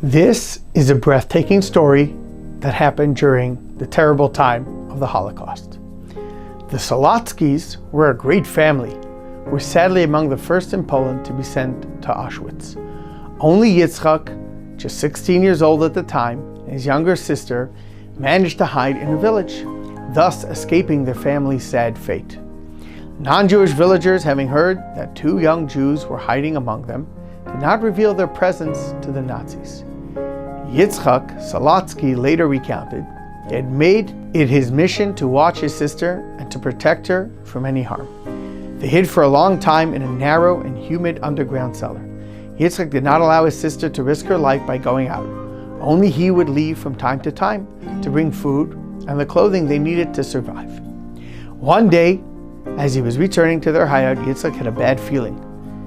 This is a breathtaking story that happened during the terrible time of the Holocaust. The Solotskis were a great family, who were sadly among the first in Poland to be sent to Auschwitz. Only Yitzchak, just 16 years old at the time, and his younger sister managed to hide in a village, thus escaping their family's sad fate. Non-Jewish villagers, having heard that two young Jews were hiding among them, did not reveal their presence to the Nazis. Yitzchak Solotsky later recounted he had made it his mission to watch his sister and to protect her from any harm. They hid for a long time in a narrow and humid underground cellar. Yitzchak did not allow his sister to risk her life by going out. Only he would leave from time to time to bring food and the clothing they needed to survive. One day, as he was returning to their hideout, Yitzchak had a bad feeling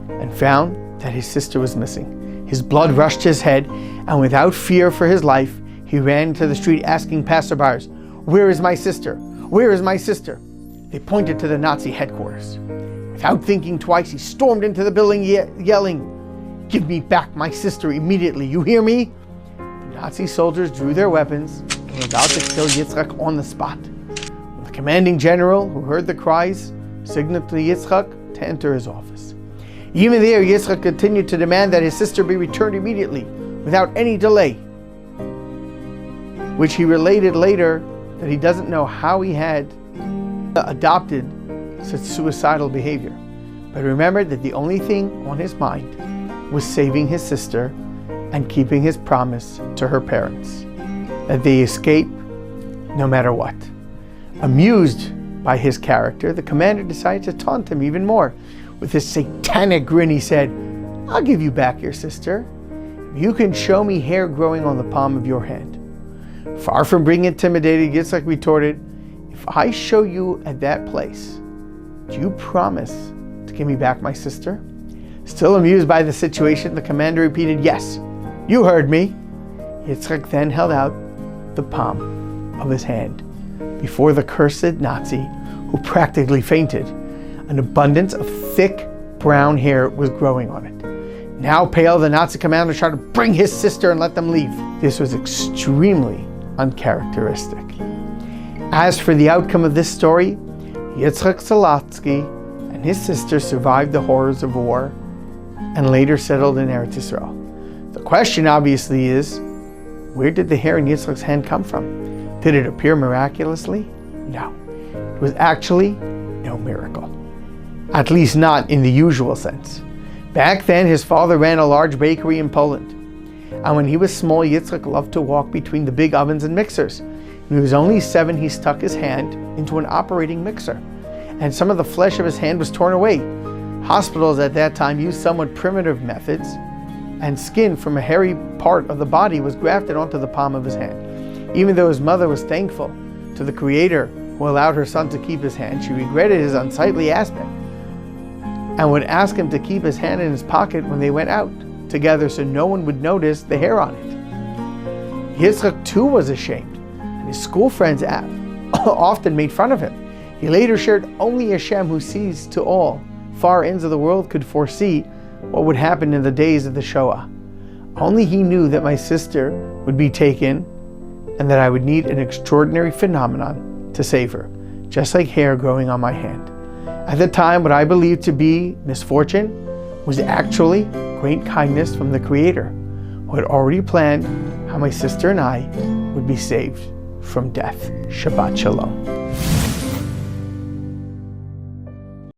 and found that his sister was missing. His blood rushed to his head, and without fear for his life, he ran into the street asking passerbyers, "Where is my sister? Where is my sister?" They pointed to the Nazi headquarters. Without thinking twice, he stormed into the building yelling, "Give me back my sister immediately, you hear me?" The Nazi soldiers drew their weapons and were about to kill Yitzchak on the spot. The commanding general, who heard the cries, signaled to Yitzchak to enter his office. Even there, Yitzchak continued to demand that his sister be returned immediately, without any delay, which he related later that he doesn't know how he had adopted such suicidal behavior, but remembered that the only thing on his mind was saving his sister and keeping his promise to her parents, that they escape no matter what. Amused by his character, the commander decided to taunt him even more. With his satanic grin, he said, "I'll give you back your sister if you can show me hair growing on the palm of your hand." Far from being intimidated, Yitzchak retorted, "If I show you at that place, do you promise to give me back my sister?" Still amused by the situation, the commander repeated, "Yes, you heard me." Yitzchak then held out the palm of his hand before the cursed Nazi, who practically fainted. An abundance of thick brown hair was growing on it. Now pale, the Nazi commander tried to bring his sister and let them leave. This was extremely uncharacteristic. As for the outcome of this story, Yitzchak Solotsky and his sister survived the horrors of war and later settled in Eretz Yisrael. The question obviously is, where did the hair in Yitzchak's hand come from? Did it appear miraculously? No. It was actually no miracle. At least not in the usual sense. Back then, his father ran a large bakery in Poland. And when he was small, Yitzchak loved to walk between the big ovens and mixers. When he was only 7, he stuck his hand into an operating mixer, and some of the flesh of his hand was torn away. Hospitals at that time used somewhat primitive methods, and skin from a hairy part of the body was grafted onto the palm of his hand. Even though his mother was thankful to the Creator who allowed her son to keep his hand, she regretted his unsightly aspect and would ask him to keep his hand in his pocket when they went out together so no one would notice the hair on it. Yitzchak too was ashamed, and his school friends often made fun of him. He later shared, "Only Hashem, who sees to all far ends of the world, could foresee what would happen in the days of the Shoah. Only he knew that my sister would be taken and that I would need an extraordinary phenomenon to save her, just like hair growing on my hand. At the time, what I believed to be misfortune was actually great kindness from the Creator, who had already planned how my sister and I would be saved from death." Shabbat Shalom.